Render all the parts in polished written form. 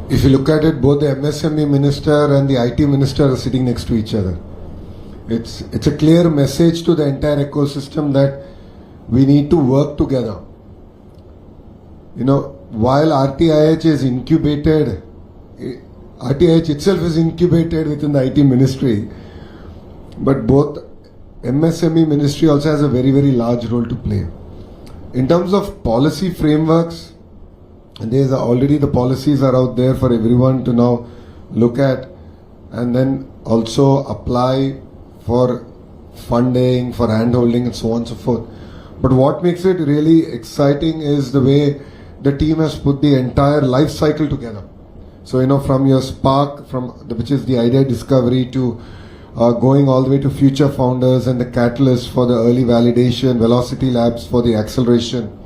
If you look at it, both the MSME minister and the IT minister are sitting next to each other. It's a clear message to the entire ecosystem that we need to work together. While RTIH is incubated, RTIH itself is incubated within the IT ministry, but both MSME ministry also has a very, very large role to play. In terms of policy frameworks, there's already the policies are out there for everyone to now look at and then also apply for funding, for handholding and so on and so forth. But what makes it really exciting is the way the team has put the entire life cycle together. So, from your spark, which is the idea discovery, to going all the way to future founders and the catalyst for the early validation, velocity labs for the acceleration.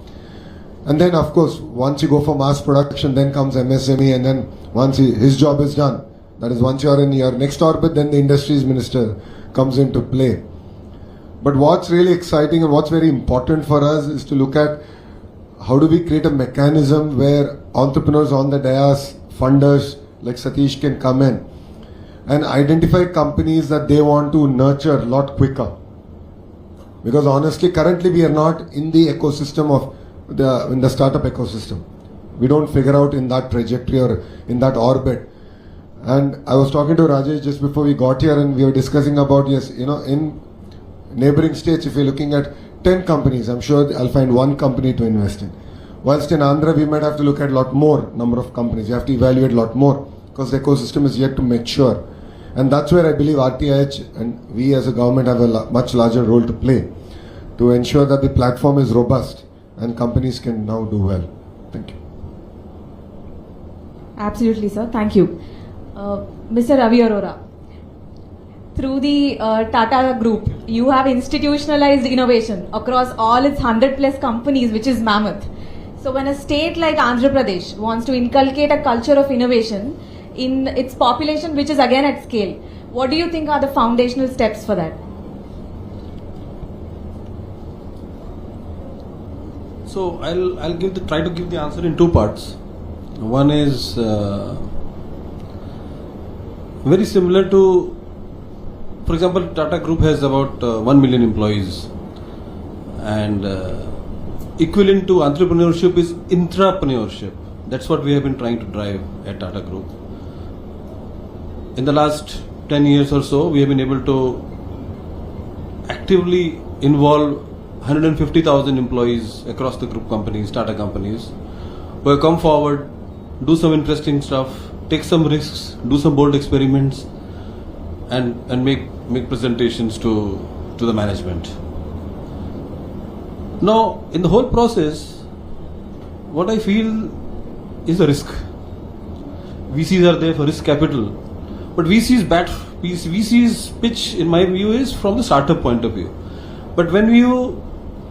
And then, of course, once you go for mass production, then comes MSME, and then once his job is done, that is once you are in your next orbit, then the industries minister comes into play. But what's really exciting and what's very important for us is to look at how do we create a mechanism where entrepreneurs on the dais, funders like Satish can come in and identify companies that they want to nurture a lot quicker. Because honestly, currently we are not in the ecosystem of in the startup ecosystem. We don't figure out in that trajectory or in that orbit. And I was talking to Rajesh just before we got here, and we were discussing about, in neighboring states, if you're looking at 10 companies, I'm sure I'll find one company to invest in. Whilst in Andhra, we might have to look at a lot more number of companies. You have to evaluate a lot more because the ecosystem is yet to mature. And that's where I believe RTIH and we as a government have a much larger role to play to ensure that the platform is robust and companies can now do well. Thank you. Absolutely, sir. Thank you. Mr. Ravi Arora, through the Tata Group, you have institutionalized innovation across all its 100+ companies, which is mammoth. So when a state like Andhra Pradesh wants to inculcate a culture of innovation in its population, which is again at scale, what do you think are the foundational steps for that? So I'll try to give the answer in two parts. One is very similar to, for example, Tata Group has about 1 million employees, and equivalent to entrepreneurship is intrapreneurship. That's what we have been trying to drive at Tata Group. In the last 10 years or so, we have been able to actively involve 150,000 employees across the group companies, Tata companies, who have come forward, do some interesting stuff, take some risks, do some bold experiments, and make presentations to the management. Now, in the whole process, what I feel is a risk. VCs are there for risk capital, but VC's pitch, in my view, is from the startup point of view. But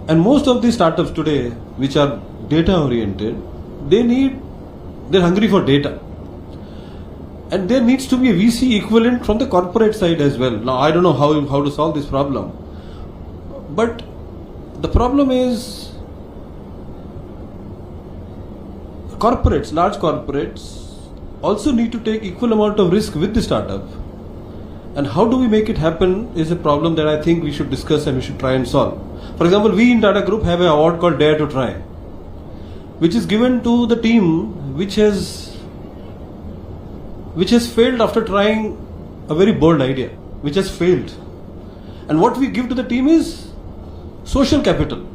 and most of the startups today, which are data oriented, they're hungry for data. And there needs to be a VC equivalent from the corporate side as well. Now, I don't know how to solve this problem. But the problem is large corporates also need to take equal amount of risk with the startup. And how do we make it happen is a problem that I think we should discuss and we should try and solve. For example, we in Tata Group have an award called Dare to Try, which is given to the team which has failed after trying a very bold idea, which has failed. And what we give to the team is social capital.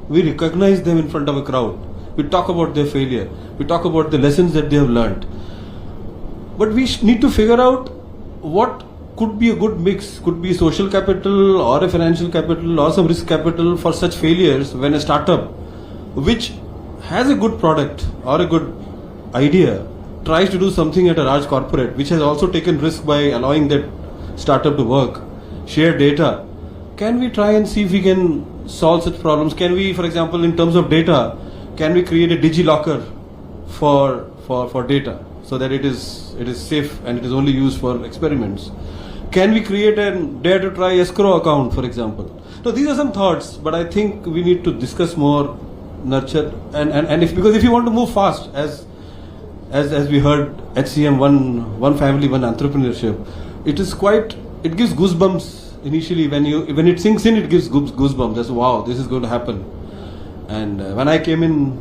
We recognize them in front of a crowd. We talk about their failure. We talk about the lessons that they have learned. But we need to figure out what could be a good mix. Could be social capital or a financial capital or some risk capital for such failures when a startup which has a good product or a good idea tries to do something at a large corporate which has also taken risk by allowing that startup to work, share data. Can we try and see if we can solve such problems? Can we, for example, in terms of data, can we create a DigiLocker for data so that it is safe and it is only used for experiments? Can we create a Dare to Try escrow account, for example? So these are some thoughts, but I think we need to discuss more, nurture, and because if you want to move fast, as as we heard, HCM, one family, one entrepreneurship. It gives goosebumps initially when it sinks in. It gives goosebumps. That's wow, this is going to happen. And when I came in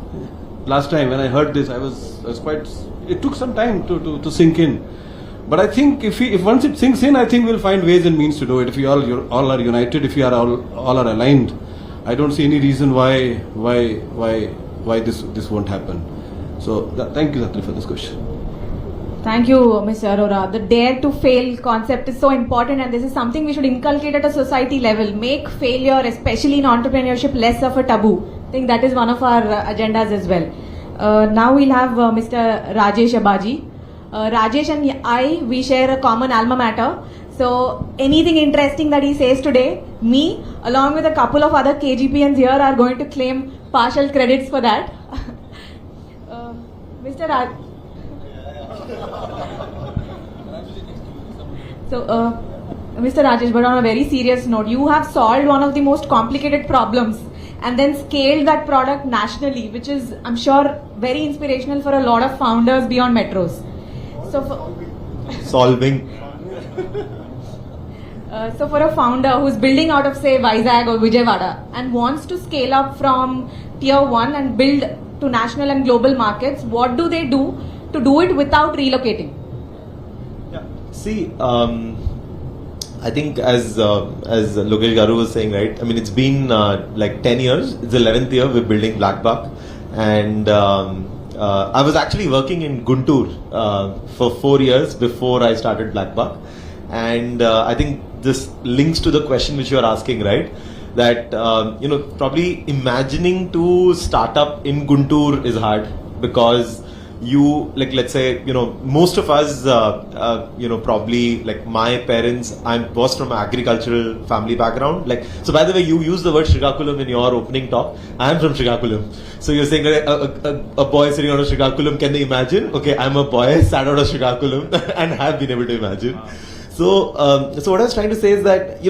last time, when I heard this, I was quite. It took some time to sink in. But I think if once it sinks in, I think we'll find ways and means to do it. If we all are united, if we are all are aligned, I don't see any reason why this won't happen. So thank you, Dhatri, for this question. Thank you, Mr. Arora. The dare to fail concept is so important, and this is something we should inculcate at a society level. Make failure, especially in entrepreneurship, less of a taboo. I think that is one of our agendas as well. Now we'll have Mr. Rajesh Abaji. Rajesh and I, we share a common alma mater. So anything interesting that he says today, me along with a couple of other KGPNs here are going to claim partial credits for that. Mr. Mr. Rajesh, but on a very serious note, you have solved one of the most complicated problems and then scaled that product nationally, which is, I'm sure, very inspirational for a lot of founders beyond metros. So for a founder who's building out of, say, Vizag or Vijayawada and wants to scale up from tier 1 and build to national and global markets, what do they do to do it without relocating? Yeah. See, I think as Lokesh Garu was saying, right? I mean, it's been like 10 years. It's the 11th year we're building Black Buck, and I was actually working in Guntur for 4 years before I started Black Buck, and I think this links to the question which you are asking, right? That probably imagining to start up in Guntur is hard because you, like, let's say, most of us, probably, like, my parents, I was from an agricultural family background. Like, so by the way, you use the word Srikakulam in your opening talk. I am from Srikakulam. So you're saying a boy sitting on a Srikakulam, can they imagine? Okay, I'm a boy sat on a Srikakulam and have been able to imagine. So what I was trying to say is that,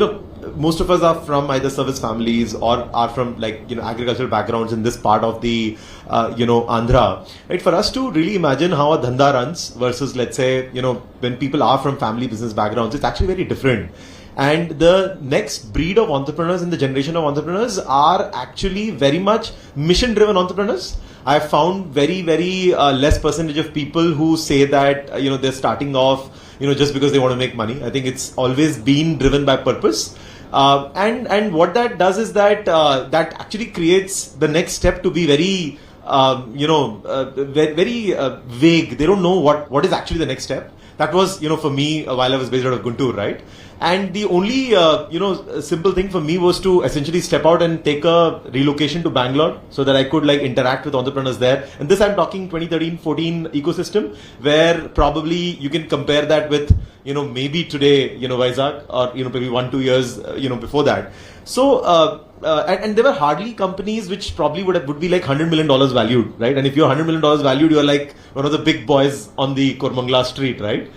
most of us are from either service families or are from, like, agricultural backgrounds in this part of the, Andhra, right? For us to really imagine how a dhanda runs versus, let's say, when people are from family business backgrounds, it's actually very different. And the next breed of entrepreneurs and the generation of entrepreneurs are actually very much mission-driven entrepreneurs. I've found very, very less percentage of people who say that, they're starting off, just because they want to make money. I think it's always been driven by purpose. And what that does is that that actually creates the next step to be very, very vague. They don't know what is actually the next step. That was, for me, while I was based out of Guntur, right? And the only, simple thing for me was to essentially step out and take a relocation to Bangalore so that I could, like, interact with entrepreneurs there. And this, I'm talking 2013-14 ecosystem, where probably you can compare that with, maybe today, Vizag, or, maybe 1-2 years, before that. So, and there were hardly companies which probably would be like $100 million valued, right? And if you're $100 million valued, you're like one of the big boys on the Kormangla street, right?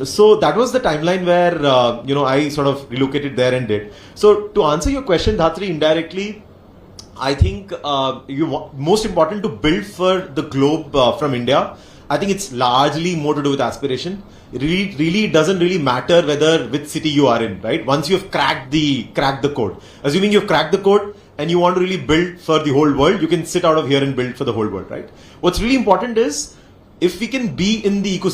So that was the timeline where, I sort of relocated there and did. So to answer your question, Dhatri, indirectly, I think most important to build for the globe from India. I think it's largely more to do with aspiration. It really doesn't really matter whether which city you are in, right? Once you've cracked the code. Assuming you've cracked the code and you want to really build for the whole world, you can sit out of here and build for the whole world, right? What's really important is if we can be in the ecosystem